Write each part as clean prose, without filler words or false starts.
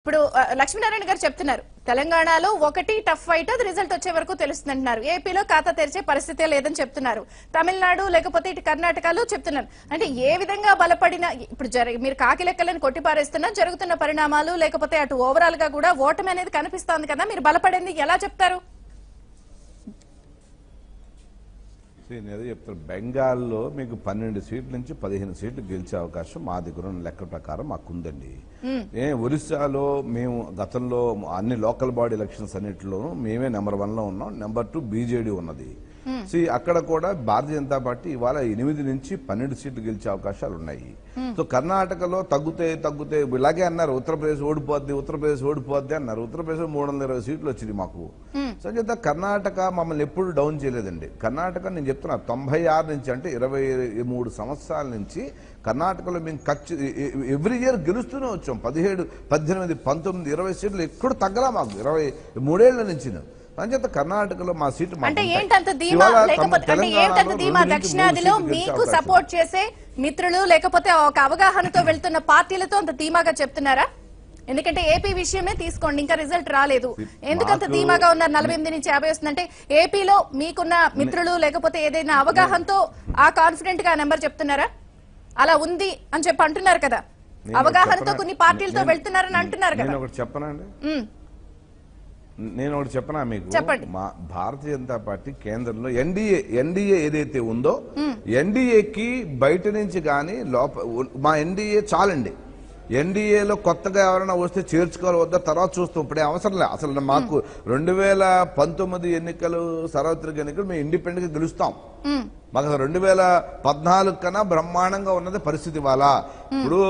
ఇప్పుడు లక్ష్మీనారాయణ గారు చెప్తున్నారు తెలంగాణలో ఒకటి టఫ్ ఫైట్ అది రిజల్ట్ వచ్చే వరకు తెలుస్తుందంటున్నారు. ఏపీలో ఖాతా తెరిచే పరిస్థితే లేదని చెప్తున్నారు. తమిళనాడు లేకపోతే ఇటు కర్ణాటకలో చెప్తున్నారు. అంటే ఏ విధంగా బలపడిన ఇప్పుడు మీరు కాకి లెక్కలను కొట్టిపారేస్తున్నా జరుగుతున్న పరిణామాలు లేకపోతే అటు ఓవరాల్ గా కూడా ఓటమి అనేది కనిపిస్తోంది కదా, మీరు బలపడింది ఎలా చెప్తారు? నేను చెప్తాను, బెంగాల్లో మీకు 12 సీట్ల నుంచి 15 సీట్లు గెలిచే అవకాశం మా దగ్గర ఉన్న లెక్క ప్రకారం మాకుందండి. ఒరిస్సాలో మేము గతంలో అన్ని లోకల్ బాడీ ఎలక్షన్స్ అన్నింటిలోనూ మేమే నెంబర్ 1 లో ఉన్నాం. నెంబర్ 2 బీజేడీ ఉన్నది. అక్కడ కూడా భారతీయ జనతా పార్టీ ఇవాళ 8 నుంచి 12 సీట్లు గెలిచే అవకాశాలు ఉన్నాయి. సో కర్ణాటకలో తగ్గుతే ఇలాగే అన్నారు, ఉత్తరప్రదేశ్ ఓడిపోద్ది అన్నారు. ఉత్తరప్రదేశ్ 320 సీట్లు వచ్చింది మాకు. సో చేత కర్ణాటక మమ్మల్ని ఎప్పుడు డౌన్ చేయలేదండి. కర్ణాటక నేను చెప్తున్నా 96 నుంచి అంటే 23 సంవత్సరాల నుంచి కర్ణాటకలో మేము ఎవ్రీ ఇయర్ గెలుస్తూనే వచ్చాం. 17, 18, 19, 20 సీట్లు ఎక్కడ తగ్గలా మాకు 23 ఏళ్ల నుంచి. అంచేత కర్ణాటకలో మా సీటు దక్షిణాదిలో మీకు సపోర్ట్ చేసే మిత్రులు లేకపోతే ఒక అవగాహనతో వెళ్తున్న పార్టీలతో అంత ధీమాగా చెప్తున్నారా? ఎందుకంటే ఏపీ విషయమే తీసుకోండి, ఇంకా రిజల్ట్ రాలేదు, ఎందుకంత ధీమాగా ఉన్నారు? 48 నుంచి 50 వస్తుందంటే ఏపీలో మీకున్న మిత్రులు లేకపోతే ఏదైనా అవగాహనతో ఆ కాన్ఫిడెంట్ గా నెంబర్ చెప్తున్నారా? అలా ఉంది అని చెప్పి అంటున్నారు కదా, అవగాహనతో కొన్ని పార్టీలతో వెళ్తున్నారని అంటున్నారు కదా. నేను ఒకటి చెప్పనా మీకు, మా భారతీయ జనతా పార్టీ కేంద్రంలో ఎన్డీఏ ఏదైతే ఉందో ఎన్డీఏకి బయట నుంచి కానీ మా ఎన్డీఏ చాలండి. ఎన్డీఏలో కొత్తగా ఎవరైనా వస్తే చేర్చుకోవాలి వద్దా తర్వాత చూస్తాం, ఇప్పుడే అవసరం లేదు. అసలు మాకు 2019 ఎన్నికలు సార్వత్రిక ఎన్నికలు మేము ఇండిపెండెంట్ గా గెలుస్తాం. మాకు 2014 కన్నా బ్రహ్మాండంగా ఉన్నది పరిస్థితి. వాళ్ళ ఇప్పుడు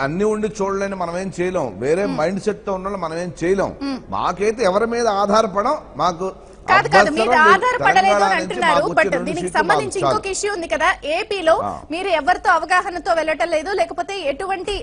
అన్ని ఉండి చూడలేని మనం ఏం చేయలేం, వేరే మైండ్ సెట్ తో ఉన్న మనం ఏం చేయలేం. మాకైతే ఎవరి మీద ఆధారపడం మాకు కాదు, మీరు ఆధారపడలేదు అని అంటున్నారు. బట్ దీనికి సంబంధించి ఇంకొక ఇష్యూ ఉంది కదా, ఏపీలో మీరు ఎవరితో అవగాహనతో వెళ్ళటం లేదు, లేకపోతే ఎటువంటి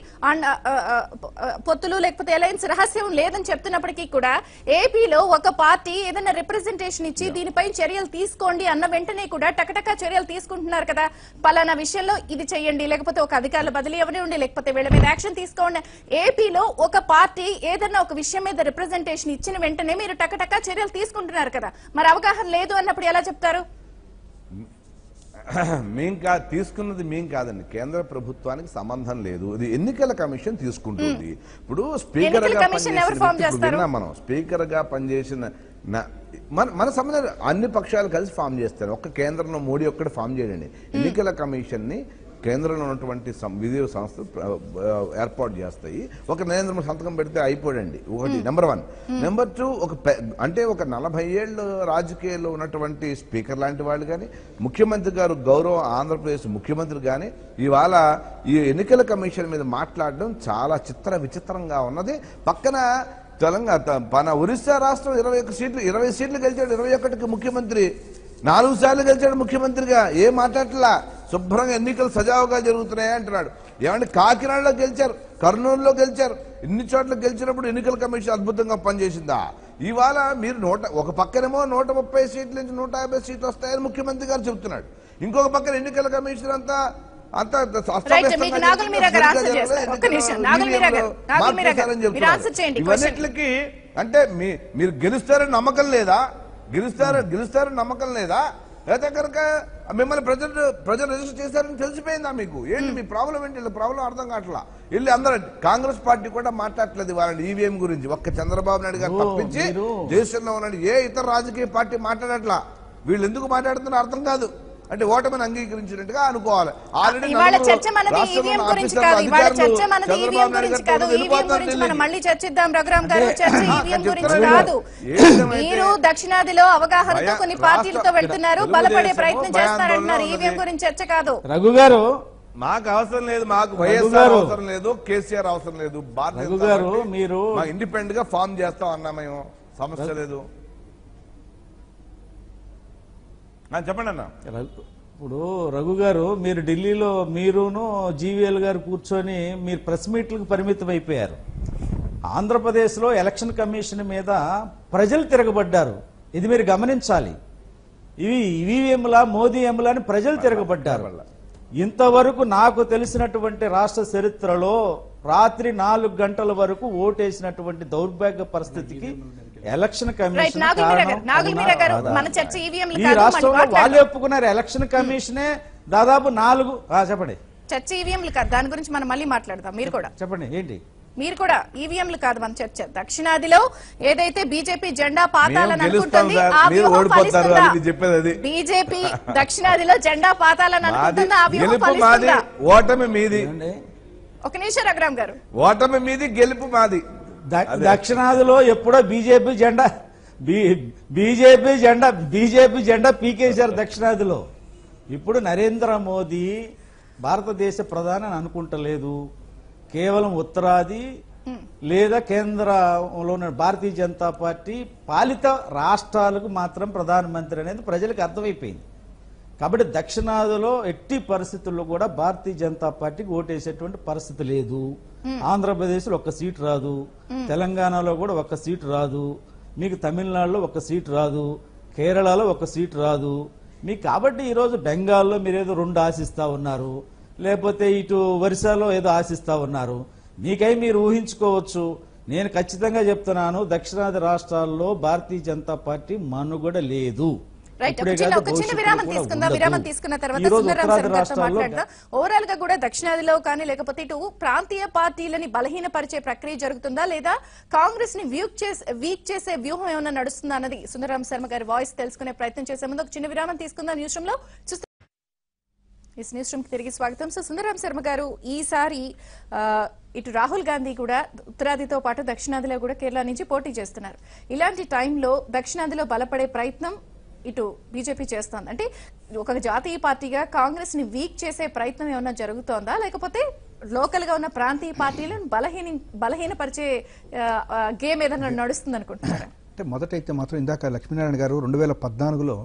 పొత్తులు లేకపోతే అలయన్స్ రహస్యం లేదని చెప్తున్నప్పటికీ కూడా ఏపీలో ఒక పార్టీ ఏదైనా రిప్రజెంటేషన్ ఇచ్చి దీనిపై చర్యలు తీసుకోండి అన్న వెంటనే కూడా టకటకా చర్యలు తీసుకుంటున్నారు కదా. పలానా విషయంలో ఇది చెయ్యండి, లేకపోతే ఒక అధికారుల బదిలీ ఎవరివ్వండి, లేకపోతే వీళ్ళ మీద యాక్షన్ తీసుకోండి. ఏపీలో ఒక పార్టీ ఏదైనా ఒక విషయం మీద రిప్రజెంటేషన్ ఇచ్చిన వెంటనే మీరు టకటకా చర్యలు తీసుకుంటున్నారు కదా, మరి అవగాహన లేదు అన్నప్పుడు ఎలా చెప్తారు? తీసుకున్నది మేం కాదండి, కేంద్ర ప్రభుత్వానికి సంబంధం లేదు, ఇది ఎన్నికల కమిషన్ తీసుకుంటుంది. ఇప్పుడు స్పీకర్ గా మనం స్పీకర్ గా పనిచేసిన మన సంబంధం అన్ని పక్షాలు కలిసి ఫామ్ చేస్తారు. ఒక్క కేంద్రంలో మోడీ ఒక్కటి ఫామ్ చేయండి. ఎన్నికల కమిషన్ ని కేంద్రంలో ఉన్నటువంటి విధి సంస్థలు ఏర్పాటు చేస్తాయి. ఒక నరేంద్ర మోదీ సంతకం పెడితే అయిపోడండి. ఒకటి నెంబర్ 1. నెంబర్ 2, ఒక 40 ఏళ్ళు రాజకీయాల్లో ఉన్నటువంటి స్పీకర్ లాంటి వాళ్ళు కానీ, ముఖ్యమంత్రి గారు గౌరవ ఆంధ్రప్రదేశ్ ముఖ్యమంత్రి కానీ ఇవాళ ఈ ఎన్నికల కమిషన్ మీద మాట్లాడడం చాలా విచిత్రంగా ఉన్నది. పక్కన తెలంగాణ ఒరిస్సా రాష్ట్రం 20 సీట్లు గెలిచాడు, 21కి ముఖ్యమంత్రి, 4 సార్లు గెలిచాడు ముఖ్యమంత్రిగా, ఏం మాట్లాడట్లా, శుభ్రంగా ఎన్నికలు సజావుగా జరుగుతున్నాయి అంటున్నాడు. ఏమంటే కాకినాడలో గెలిచారు, కర్నూలులో గెలిచారు, ఇన్ని చోట్ల గెలిచినప్పుడు ఎన్నికల కమిషన్ అద్భుతంగా పనిచేసిందా? ఇవాళ మీరు ఒక పక్కనేమో 130 సీట్ల నుంచి 150 సీట్లు వస్తాయని ముఖ్యమంత్రి గారు చెబుతున్నాడు, ఇంకొక పక్కన ఎన్నికల కమిషన్ అంతా ఇవన్నిటికి అంటే మీరు గెలుస్తారని నమ్మకం లేదా? గెలుస్తారని నమ్మకం లేదా? అయితే కనుక మిమ్మల్ని ప్రజలు రిజిస్టర్ చేశారని తెలిసిపోయిందా మీకు? ఏంటి మీ ప్రాబ్లం ఏంటి? ప్రాబ్లం అర్థం కావట్లా. వెళ్ళి అందరూ కాంగ్రెస్ పార్టీ కూడా మాట్లాడలేదు వాళ్ళని ఈవీఎం గురించి. ఒక్క చంద్రబాబు నాయుడు గారు తప్పించి దేశంలో ఉన్న ఏ ఇతర రాజకీయ పార్టీ మాట్లాడట్లా. వీళ్ళు ఎందుకు మాట్లాడుతున్నారో అర్థం కాదు. అంటే ఓటమిని అంగీకరించినట్టుగా అనుకోవాలి. మీరు దక్షిణాదిలో అవగాహనతో కొన్ని పార్టీలతో వెళ్తున్నారు, బలపడే ప్రయత్నం చేస్తారంటున్నారు. ఈవీఎం గురించి చర్చ కాదు. రఘు గారు, మాకు అవసరం లేదు, మాకు వైఎస్ఆర్ అవసరం లేదు, కేసీఆర్ అవసరం లేదు. మీరు ఇండిపెండెంట్ గా ఫామ్ చేస్తాం అన్నా మేము, సమస్య లేదు. చెప్పండి అన్న. ఇప్పుడు రఘు గారు, మీరు ఢిల్లీలో మీరును జీవీఎల్ గారు కూర్చొని మీరు ప్రెస్ మీట్లకు పరిమితం అయిపోయారు. ఆంధ్రప్రదేశ్లో ఎలక్షన్ కమిషన్ మీద ప్రజలు తిరగబడ్డారు, ఇది మీరు గమనించాలి. ఇవి ఈవీఎంలా మోదీ ఎంలా అని ప్రజలు తిరగబడ్డారు. ఇంతవరకు నాకు తెలిసినటువంటి రాష్ట్ర చరిత్రలో రాత్రి 4 గంటల వరకు ఓటేసినటువంటి దౌర్భాగ్య పరిస్థితికి ఎలక్షన్ కమిషన్ ఈ రాష్ట్రంలో వాళ్ళే ఒప్పుకున్నారు. ఎలక్షన్ కమిషనే దాదాపు 4 చెప్పండి. చర్చ ఈవీఎంలు కాదు, దాని గురించి మనం మళ్ళీ మాట్లాడదాం. మీరు కూడా చెప్పండి, ఏంటి మీరు కూడా ఈవీఎంలు కాదు మన చర్చ. దక్షిణాదిలో ఏదైతే బీజేపీ జెండా పాతాలని అనుకుంటుంది, ఆ వ్యూహం ఫలిస్తుందా? బీజేపీ దక్షిణాదిలో జెండా పాతాలని అనుకుంటుందా? ఆ వ్యూహం ఫలిస్తుందా? ఓటమి మీది. ఒక నిమిషం రఘురామ్ గారు, ఓటమి మీది, గెలుపు మాది. దక్షిణాదిలో ఎప్పుడో బీజేపీ జెండా పీకేశారు దక్షిణాదిలో. ఇప్పుడు నరేంద్ర మోదీ భారతదేశ ప్రధాని అని అనుకుంటలేదు, కేవలం ఉత్తరాది లేదా కేంద్రంలో ఉన్న భారతీయ జనతా పార్టీ పాలిత రాష్ట్రాలకు మాత్రం ప్రధానమంత్రి అనేది ప్రజలకు అర్థమైపోయింది. కాబట్టి దక్షిణాదిలో ఎట్టి పరిస్థితుల్లో కూడా భారతీయ జనతా పార్టీకి ఓటేసేటువంటి పరిస్థితి లేదు. ఆంధ్రప్రదేశ్ లో 1 సీటు రాదు, తెలంగాణలో కూడా 1 సీటు రాదు, మీకు తమిళనాడులో 1 సీటు రాదు, కేరళలో 1 సీటు రాదు మీకు. కాబట్టి ఈరోజు బెంగాల్లో మీరేదో 2 ఆశిస్తా ఉన్నారు, లేకపోతే ఇటు ఒరిస్సాలో ఏదో ఆశిస్తా ఉన్నారు. మీకై మీరు ఊహించుకోవచ్చు. నేను ఖచ్చితంగా చెప్తున్నాను, దక్షిణాది రాష్ట్రాల్లో భారతీయ జనతా పార్టీ మనుగడ లేదు. విరామం తీసుకున్న తర్వాత ఓవరాల్ గా కూడా దక్షిణాదిలో కానీ లేకపోతే ఇటు ప్రాంతీయ పార్టీలని బలహీనపరిచే ప్రక్రియ జరుగుతుందా, లేదా కాంగ్రెస్ ని వీక్ చేసే వ్యూహం ఏమైనా నడుస్తుందా అన్నది సుందరరాం శర్మ గారి వాయిస్ తెలుసుకునే ప్రయత్నం చేసే ముందు ఒక చిన్న విరామం తీసుకుందాం. న్యూస్ రూమ్ లో న్యూస్ రూమ్ కి తిరిగి స్వాగతం. సో సుందరరాం శర్మ గారు, ఈసారి ఇటు రాహుల్ గాంధీ కూడా ఉత్తరాదితో పాటు దక్షిణాదిలో కూడా కేరళ నుంచి పోటీ చేస్తున్నారు. ఇలాంటి టైంలో దక్షిణాదిలో బలపడే ప్రయత్నం ఇటు బీజేపీ చేస్తోంది. అంటే ఒక జాతీయ పార్టీగా కాంగ్రెస్ ని వీక్ చేసే ప్రయత్నం ఏమన్నా జరుగుతోందా, లేకపోతే లోకల్ గా ఉన్న ప్రాంతీయ పార్టీలను బలహీనపరిచే గేమ్ ఏదైనా నడుస్తుంది అనుకుంటున్నారా? అంటే మొదటైతే మాత్రం ఇందాక లక్ష్మీనారాయణ గారు 2014లో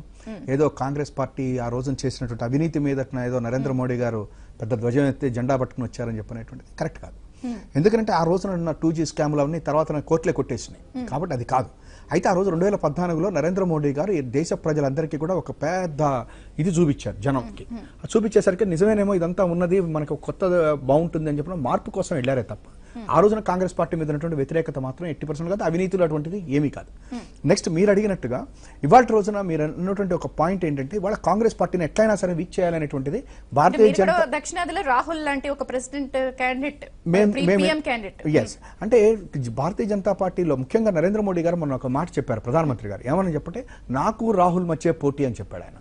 ఏదో కాంగ్రెస్ పార్టీ ఆ రోజున చేసినటువంటి అవినీతి మీద ఏదో నరేంద్ర మోడీ గారు పెద్ద ధ్వజం ఎత్తి జెండా పట్టుకుని వచ్చారని చెప్పనేటువంటిది కరెక్ట్ కాదు. ఎందుకంటే ఆ రోజున 2G స్కామ్లు అవన్నీ తర్వాత కోర్టులే కొట్టేసినాయి, కాబట్టి అది కాదు. అయితే ఆ రోజు 2014లో నరేంద్ర మోడీ గారు ఈ దేశ ప్రజలందరికీ కూడా ఒక పెద్ద ఇది చూపించారు జనంకి. చూపించేసరికి నిజమేనేమో ఇదంతా ఉన్నది, మనకు కొత్త బాగుంటుంది అని చెప్పిన మార్పు కోసం వెళ్ళారే తప్ప ఆ రోజున కాంగ్రెస్ పార్టీ మీద ఉన్నటువంటి వ్యతిరేకత మాత్రం 80% కాదు, అవినీతులు అటువంటిది ఏమీ కాదు. నెక్స్ట్ మీరు అడిగినట్టుగా ఇవాళ రోజున మీరు అన్నటువంటి ఒక పాయింట్ ఏంటంటే ఇవాళ కాంగ్రెస్ పార్టీని ఎట్లయినా సరే వీక్ చేయాలనేటువంటిది భారతీయ జనతా దక్షిణాదిలో రాహుల్ లాంటి ఒక ప్రెసిడెంట్ క్యాండిడేట్ అంటే భారతీయ జనతా పార్టీలో ముఖ్యంగా నరేంద్ర మోడీ గారు మొన్న ఒక మాట చెప్పారు ప్రధానమంత్రి గారు. ఏమని చెప్పంటే నాకు రాహుల్ మధ్య పోటీ అని చెప్పాడు ఆయన.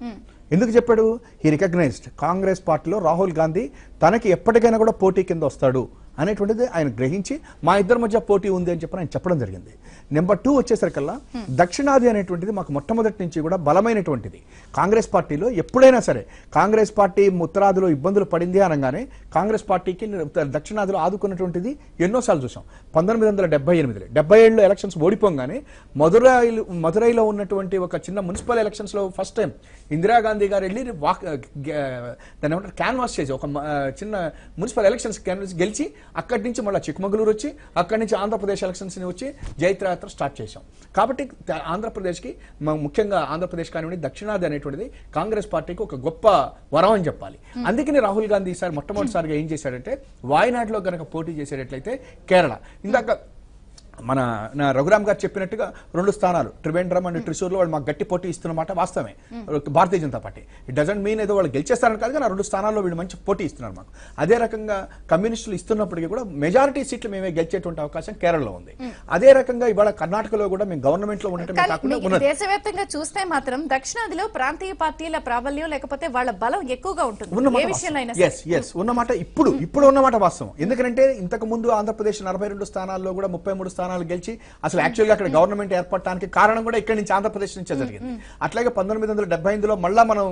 ఎందుకు చెప్పాడు? హీ రికగ్నైజ్డ్ కాంగ్రెస్ పార్టీలో రాహుల్ గాంధీ తనకి ఎప్పటికైనా కూడా పోటీ కింద వస్తాడు అనేటువంటిది ఆయన గ్రహించి మా ఇద్దరి మధ్య పోటీ ఉంది అని చెప్పి ఆయన చెప్పడం జరిగింది. నెంబర్ 2 వచ్చేసరికల్లా దక్షిణాది అనేటువంటిది మాకు మొట్టమొదటి నుంచి కూడా బలమైనటువంటిది. కాంగ్రెస్ పార్టీలో ఎప్పుడైనా సరే కాంగ్రెస్ పార్టీ ఉత్తరాదిలో ఇబ్బందులు పడింది అనగానే కాంగ్రెస్ పార్టీకి దక్షిణాదిలో ఆదుకున్నటువంటిది ఎన్నోసార్లు చూసాం. 1978లో 77లో ఎలక్షన్స్ ఓడిపోగానే మదురైలో ఉన్నటువంటి ఒక చిన్న మున్సిపల్ ఎలక్షన్స్ లో ఫస్ట్ టైం ఇందిరాగాంధీ గారు వెళ్ళి దాన్ని ఏమంటారు క్యాన్వాస్ చేసి ఒక చిన్న మున్సిపల్ ఎలక్షన్స్ క్యాన్వాస్ గెలిచి అక్కడి నుంచి మళ్ళీ చిక్మగళూరు వచ్చి అక్కడి నుంచి ఆంధ్రప్రదేశ్ ఎలక్షన్స్ ని వచ్చి జైత్రయాత్ర స్టార్ట్ చేశాం. కాబట్టి ఆంధ్రప్రదేశ్కి ముఖ్యంగా ఆంధ్రప్రదేశ్ కానివ్వండి దక్షిణాది అనేటువంటిది కాంగ్రెస్ పార్టీకి ఒక గొప్ప వరం అని చెప్పాలి. అందుకని రాహుల్ గాంధీ ఈసారి మొట్టమొదటిసారిగా ఏం చేశాడంటే వాయనాడులో గనక పోటీ చేసేటట్లయితే కేరళ ఇందాక మన రఘురామ్ గారు చెప్పినట్టుగా 2 స్థానాలు త్రివేంద్రం అండ్ ట్రిశూర్లో వాళ్ళు మాకు గట్టి పోటీ ఇస్తున్నమాట వాస్తవమే Bharatiya Janata Party. It doesn't mean ఏదో వాళ్ళు గెలిచేస్తారని కాదు, కానీ 2 స్థానాల్లో వీళ్ళు మంచి పోటీ ఇస్తున్నారు మాకు. అదే రకంగా కమ్యూనిస్టులు ఇస్తున్నప్పటికీ కూడా మెజారిటీ సీట్లు మేమే గెలిచేటువంటి అవకాశం కేరళలో ఉంది. అదే రకంగా ఇవాళ కర్ణాటకలో కూడా మేము గవర్నమెంట్ లో ఉండటమే కాకుండా దేశవ్యాప్తంగా చూస్తే మాత్రం దక్షిణాదిలో ప్రాంతీయ పార్టీల ప్రాబల్యం లేకపోతే వాళ్ళ బలం ఎక్కువగా ఉంటుంది ఉన్నమాట. ఇప్పుడు ఉన్నమాట వాస్తవం. ఎందుకంటే ఇంతకు ముందు ఆంధ్రప్రదేశ్ 42 స్థానాల్లో కూడా 33 స్థానాలు గెలిచి అసలు యాక్చువల్గా అక్కడ గవర్నమెంట్ ఏర్పడటానికి కారణం కూడా ఇక్కడ నుంచి ఆంధ్రప్రదేశ్ నుంచే జరిగింది. అట్లాగే 1978లో మళ్ళా మనం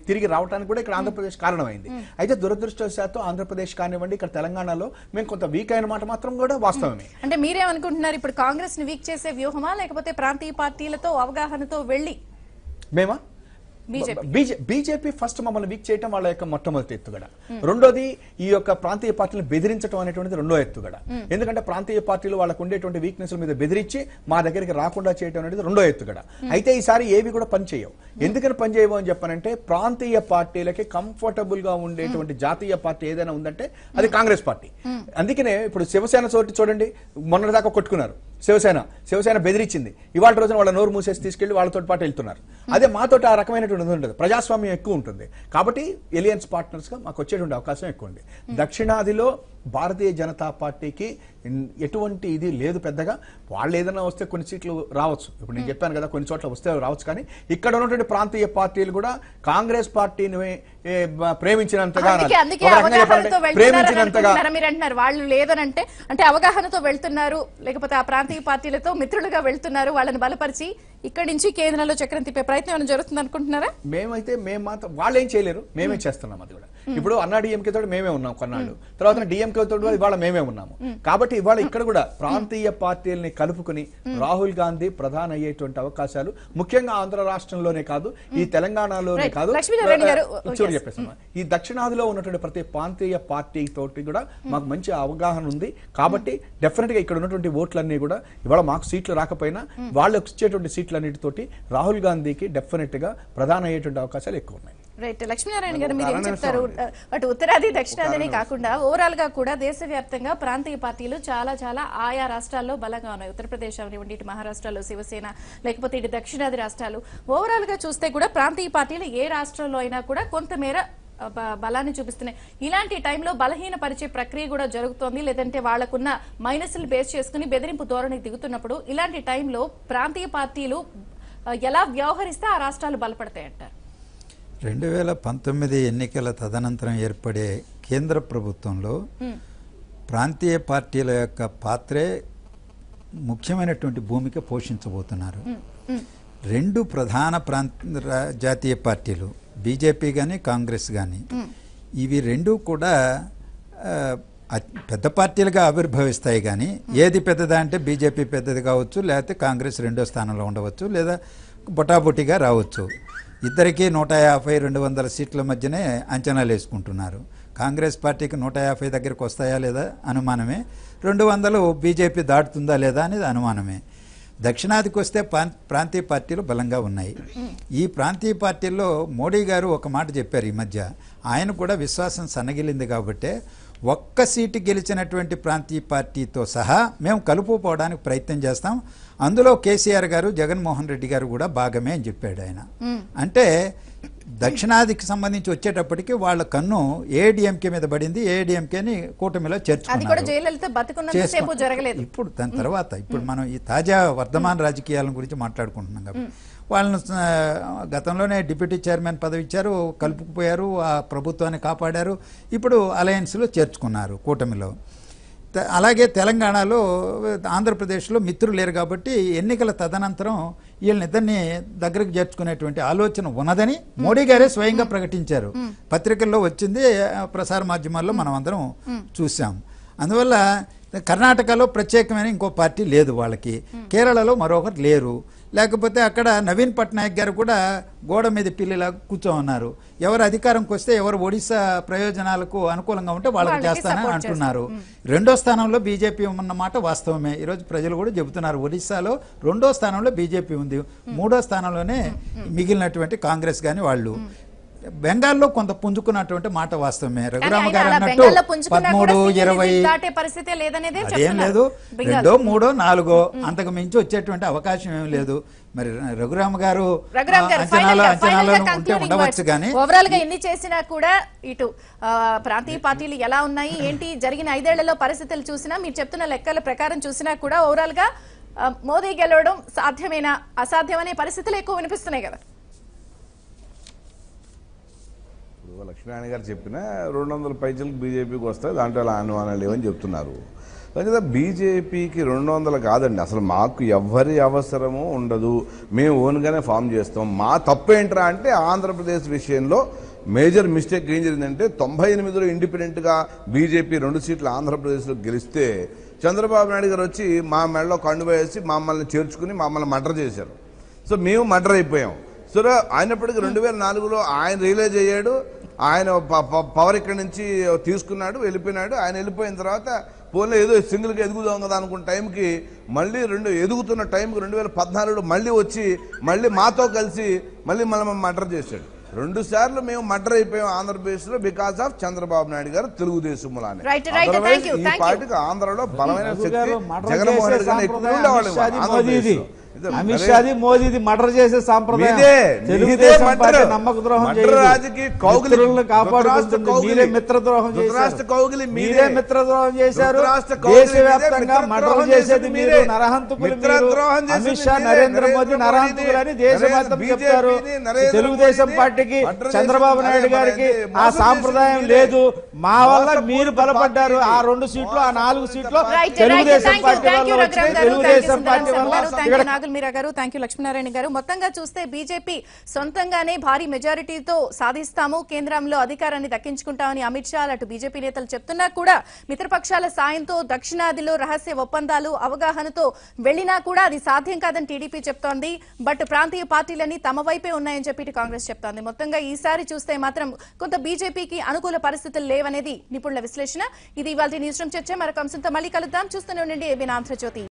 తిరిగి రావడానికి కూడా ఇక్కడ ఆంధ్రప్రదేశ్ కారణమైంది. అయితే దురదృష్టవశాత్తు ఆంధ్రప్రదేశ్ కానివ్వండి ఇక్కడ తెలంగాణలో మేము కొంత వీక్ అయిన మాట మాత్రం కూడా వాస్తవమే. అంటే మీరేమనుకుంటున్నారు, ఇప్పుడు కాంగ్రెస్ ని వీక్ చేసే వ్యూహమా లేకపోతే ప్రాంతీయ పార్టీలతో అవగాహనతో వెళ్ళి మేమా బీజేపీ ఫస్ట్ మమ్మల్ని వీక్ చేయడం వాళ్ళ యొక్క మొట్టమొదటి ఎత్తుగడ. రెండోది ఈ యొక్క ప్రాంతీయ పార్టీలను బెదిరించడం అనేటువంటిది రెండో ఎత్తుగడ. ఎందుకంటే ప్రాంతీయ పార్టీలు వాళ్ళకు ఉండేటువంటి వీక్నెస్ మీద బెదిరించి మా దగ్గరికి రాకుండా చేయడం అనేది రెండో ఎత్తుగడ. అయితే ఈసారి ఏవి కూడా పనిచేయవు. ఎందుకని పనిచేయవు అని చెప్పానంటే ప్రాంతీయ పార్టీలకి కంఫర్టబుల్ గా ఉండేటువంటి జాతీయ పార్టీ ఏదైనా ఉందంటే అది కాంగ్రెస్ పార్టీ. అందుకనే ఇప్పుడు శివసేన చోటు చూడండి, మొన్నటిదాకా కొట్టుకున్నారు. శివసేన బెదిరించింది, ఇవాళ రోజున వాళ్ళ నోరు మూసేసి తీసుకెళ్లి వాళ్ళతో పాటు వెళ్తున్నారు. అదే మాతోటి ఆ రకమైనటువంటి ఉండదు, ప్రజాస్వామ్యం ఎక్కువ ఉంటుంది. కాబట్టి ఎలియన్స్ పార్ట్నర్స్ గా మాకు వచ్చేటువంటి అవకాశం ఎక్కువ ఉంది. దక్షిణాదిలో భారతీయ జనతా పార్టీకి ఎటువంటి ఇది లేదు పెద్దగా. వాళ్ళు ఏదైనా వస్తే కొన్ని సీట్లు రావచ్చు. ఇప్పుడు నేను చెప్పాను కదా, కొన్ని చోట్ల వస్తే రావచ్చు. కానీ ఇక్కడ ఉన్నటువంటి ప్రాంతీయ పార్టీలు కూడా కాంగ్రెస్ పార్టీని ప్రేమించినంతగా మీరు అంటున్నారు వాళ్ళు లేదనంటే, అంటే అవగాహనతో వెళ్తున్నారు, లేకపోతే ఆ ప్రాంతీయ పార్టీలతో మిత్రులుగా వెళ్తున్నారు, వాళ్ళని బలపరిచి ఇక్కడి నుంచి కేంద్రంలో చక్రం తిప్పే ప్రయత్నం ఏమైనా జరుగుతుంది అనుకుంటున్నారా? మేము మాత్రం వాళ్ళు ఏం చేయలేరు, మేమే చేస్తున్నాం. అది కూడా ఇప్పుడు అన్నా డిఎంకే తోటి మేమే ఉన్నాం కొన్నాళ్ళు, తర్వాత డిఎంకే తోటి ఇవాళ మేమే ఉన్నాము. కాబట్టి ఇవాళ ఇక్కడ కూడా ప్రాంతీయ పార్టీలని కలుపుకుని రాహుల్ గాంధీ ప్రధాని అయ్యేటువంటి అవకాశాలు ముఖ్యంగా ఆంధ్ర రాష్ట్రంలోనే కాదు, ఈ తెలంగాణలోనే కాదు, చెప్పేసాను, ఈ దక్షిణాదిలో ఉన్నటువంటి ప్రతి ప్రాంతీయ పార్టీ తోటి కూడా మాకు మంచి అవగాహన ఉంది. కాబట్టి డెఫినెట్ గా ఇక్కడ ఉన్నటువంటి ఓట్లన్నీ కూడా ఇవాళ మాకు సీట్లు రాకపోయినా వాళ్ళు వచ్చేటువంటి సీట్లన్నిటితోటి రాహుల్ గాంధీకి డెఫినెట్ గా ప్రధాని అయ్యేటువంటి అవకాశాలు ఎక్కువ ఉన్నాయి. రైట్, లక్ష్మీనారాయణ గారు మీరు ఏం చెప్తారు? అటు ఉత్తరాది దక్షిణాదినే కాకుండా ఓవరాల్ గా కూడా దేశవ్యాప్తంగా ప్రాంతీయ పార్టీలు చాలా చాలా ఆయా రాష్ట్రాల్లో బలంగా ఉన్నాయి. ఉత్తరప్రదేశ్ అవనివ్వండి, ఇటు మహారాష్ట్రలో శివసేన, లేకపోతే ఇటు దక్షిణాది రాష్ట్రాలు, ఓవరాల్ గా చూస్తే కూడా ప్రాంతీయ పార్టీలు ఏ రాష్ట్రంలో అయినా కూడా కొంతమేర బలాన్ని చూపిస్తున్నాయి. ఇలాంటి టైంలో బలహీన పరిచే ప్రక్రియ కూడా జరుగుతోంది. లేదంటే వాళ్లకున్న మైనస్లు బేస్ చేసుకుని బెదిరింపు ధోరణికి దిగుతున్నప్పుడు ఇలాంటి టైంలో ప్రాంతీయ పార్టీలు ఎలా వ్యవహరిస్తే ఆ రాష్ట్రాలు బలపడతాయంటారు? 2019 ఎన్నికల తదనంతరం ఏర్పడే కేంద్ర ప్రభుత్వంలో ప్రాంతీయ పార్టీల యొక్క పాత్రే ముఖ్యమైనటువంటి భూమిక పోషించబోతున్నారు. రెండు ప్రధాన జాతీయ పార్టీలు బీజేపీ కానీ కాంగ్రెస్ కానీ, ఇవి రెండు కూడా పెద్ద పార్టీలుగా ఆవిర్భవిస్తాయి. కానీ ఏది పెద్దదా అంటే బీజేపీ పెద్దది కావచ్చు, లేకపోతే కాంగ్రెస్ రెండో స్థానంలో ఉండవచ్చు, లేదా బొటాబొటిగా రావచ్చు. ఇద్దరికీ 150-200 సీట్ల మధ్యనే అంచనాలు వేసుకుంటున్నారు. కాంగ్రెస్ పార్టీకి 150 దగ్గరకు వస్తాయా లేదా అనుమానమే, 200 బీజేపీ దాటుతుందా లేదా అనేది అనుమానమే. దక్షిణాదికి వస్తే ప్రాంతీయ పార్టీలు బలంగా ఉన్నాయి. ఈ ప్రాంతీయ పార్టీల్లో మోడీ గారు ఒక మాట చెప్పారు ఈ మధ్య, ఆయన కూడా విశ్వాసం సన్నగిలింది కాబట్టి ఒక్క సీటు గెలిచినటువంటి ప్రాంతీయ పార్టీతో సహా మేము కలుపుకోవడానికి ప్రయత్నం చేస్తాం, అందులో కేసీఆర్ గారు జగన్మోహన్ రెడ్డి గారు కూడా భాగమే అని చెప్పాడు ఆయన. అంటే దక్షిణాదికి సంబంధించి వచ్చేటప్పటికి వాళ్ళ కన్ను ఏడీఎంకే మీద పడింది, ఏడీఎంకేని కూటమిలో చేర్చుకున్నారు. ఇప్పుడు దాని తర్వాత ఇప్పుడు మనం ఈ తాజా వర్ధమాన రాజకీయాల గురించి మాట్లాడుకుంటున్నాం కాబట్టి వాళ్ళను గతంలోనే డిప్యూటీ చైర్మన్ పదవి ఇచ్చారు, కలుపుకుపోయారు, ఆ ప్రభుత్వాన్ని కాపాడారు, ఇప్పుడు అలయన్స్లో చేర్చుకున్నారు కూటమిలో. అలాగే తెలంగాణలో ఆంధ్రప్రదేశ్లో మిత్రులు లేరు కాబట్టి ఎన్నికల తదనంతరం వీళ్ళనిద్దరిని దగ్గరకు చేర్చుకునేటువంటి ఆలోచన ఉన్నదని మోడీ గారే స్వయంగా ప్రకటించారు. పత్రికల్లో వచ్చింది, ప్రసార మాధ్యమాల్లో మనం అందరం చూసాం. అందువల్ల కర్ణాటకలో ప్రత్యేకమైన ఇంకో పార్టీ లేదు వాళ్ళకి, కేరళలో మరొకరు లేరు, లేకపోతే అక్కడ నవీన్ పట్నాయక్ గారు కూడా గోడ మీద పిల్లిలా కూర్చోన్నారు. ఎవరు అధికారంకి వస్తే, ఎవరు ఒడిశా ప్రయోజనాలకు అనుకూలంగా ఉంటే వాళ్ళకి చేస్తానని అంటున్నారు. రెండో స్థానంలో బీజేపీ ఉన్నమాట వాస్తవమే. ఈరోజు ప్రజలు కూడా చెబుతున్నారు ఒడిశాలో రెండో స్థానంలో బీజేపీ ఉంది, మూడో స్థానంలోనే మిగిలినటువంటి కాంగ్రెస్ కానీ వాళ్ళు. బెంగాల్లో కొంత పుంజుకున్నటువంటి మాట వాస్తవమే. రఘురామ గారు అన్నట్టు 13-20 అదేం లేదు, 2, 3, 4 అంతకు మించి వచ్చేటువంటి అవకాశం ఏం లేదు. మరి రఘురామ గారు ఉండవచ్చు. కానీ ఓవరాల్ గా ఎన్ని చేసినా కూడా ఇటు ప్రాంతీయ పార్టీలు ఎలా ఉన్నాయి ఏంటి జరిగిన 5 ఏళ్లలో పరిస్థితులు చూసినా, మీరు చెప్తున్న లెక్కల ప్రకారం చూసినా కూడా ఓవరాల్ గా మోదీ గెలవడం సాధ్యమేనా అసాధ్యమనే పరిస్థితులు ఎక్కువ వినిపిస్తున్నాయి కదా. లక్ష్మీనారాయణ గారు చెప్పిన 200 పైచలకు బీజేపీకి వస్తాయి, దాంట్లో అలా అనుమానాలు లేవని చెప్తున్నారు. కదా బీజేపీకి 200 కాదండి, అసలు మాకు ఎవ్వరి అవసరము ఉండదు, మేము ఓన్గానే ఫామ్ చేస్తాం. మా తప్పు ఏంట్రా అంటే ఆంధ్రప్రదేశ్ విషయంలో మేజర్ మిస్టేక్ ఏం జరిగిందంటే 98లో ఇండిపెండెంట్గా బీజేపీ 2 సీట్లు ఆంధ్రప్రదేశ్లో గెలిస్తే చంద్రబాబు నాయుడు గారు వచ్చి మా మెడలో కండువ వేసి మమ్మల్ని చేర్చుకుని మమ్మల్ని మర్డర్ చేశారు. సో మేము మర్డర్ అయిపోయాం. సో అయినప్పటికీ 2004లో ఆయన రియలైజ్ అయ్యాడు, ఆయన పవర్ ఇక్కడి నుంచి తీసుకున్నాడు, వెళ్ళిపోయినాడు. ఆయన వెళ్ళిపోయిన తర్వాత పోలే ఏదో సింగిల్గా ఎదుగుదాం కదా అనుకున్న టైంకి మళ్ళీ ఎదుగుతున్న టైంకి 2014లో మళ్ళీ వచ్చి మళ్ళీ మాతో కలిసి మళ్ళీ మనం మర్డర్ చేశాడు. 2 సార్లు మేము మర్డర్ అయిపోయాం ఆంధ్రప్రదేశ్ లో బికాస్ ఆఫ్ చంద్రబాబు నాయుడు గారు తెలుగుదేశం మూలానే. ఈ పార్టీకి ఆంధ్రలో బలమైన శక్తి జగన్మోహన్ రెడ్డి గారిని ఎక్కువ ఉండేవాళ్ళు. అమిత్ షాది మోదీది మర్డర్ చేసే సాంప్రదాయం తెలుగుదేశం పార్టీ నమ్మక ద్రోహం కాపాడుకుంటుంది. మీరే మిత్రద్రోహం చేశారు, మీరే మిత్రద్రోహం చేశారు. దేశవ్యాప్తంగా మర్డర్ చేసేది మీరు, నరహంతకులు మీరు. అమిత్ షా నరేంద్ర మోదీ నరహంతకులు అని దేశవ్యాప్తం చెప్తారు. తెలుగుదేశం పార్టీకి చంద్రబాబు నాయుడు గారికి ఆ సాంప్రదాయం లేదు. మా వల్ల మీరు బలపడ్డారు. ఆ 2 సీట్లు, ఆ 4 సీట్లు తెలుగుదేశం పార్టీ వల్ల వచ్చినాయి. తెలుగుదేశం పార్టీ వల్ల మీరా గారు, థ్యాంక్ యూ లక్ష్మీనారాయణ గారు. మొత్తంగా చూస్తే బీజేపీ సొంతంగానే భారీ మెజారిటీతో సాధిస్తాము, కేంద్రంలో అధికారాన్ని దక్కించుకుంటామని అమిత్ షా అటు బీజేపీ నేతలు చెప్తున్నా కూడా మిత్రపక్షాల సాయంతో దక్షిణాదిలో రహస్య ఒప్పందాలు అవగాహనతో వెళ్లినా కూడా అది సాధ్యం కాదని టీడీపీ చెప్తోంది. బట్ ప్రాంతీయ పార్టీలన్నీ తమ వైపే ఉన్నాయని చెప్పి కాంగ్రెస్ చెప్తోంది. మొత్తంగా ఈసారి చూస్తే మాత్రం కొంత బీజేపీకి అనుకూల పరిస్థితులు లేవనేది నిపుణుల విశ్లేషణ. ఇది ఇవాళ న్యూస్ రూమ్ చర్చ. మరొక అంశంతో మళ్ళీ కలుద్దాం. చూస్తూనే ఉండండి ఏబీఎన్ ఆంధ్రజ్యోతి.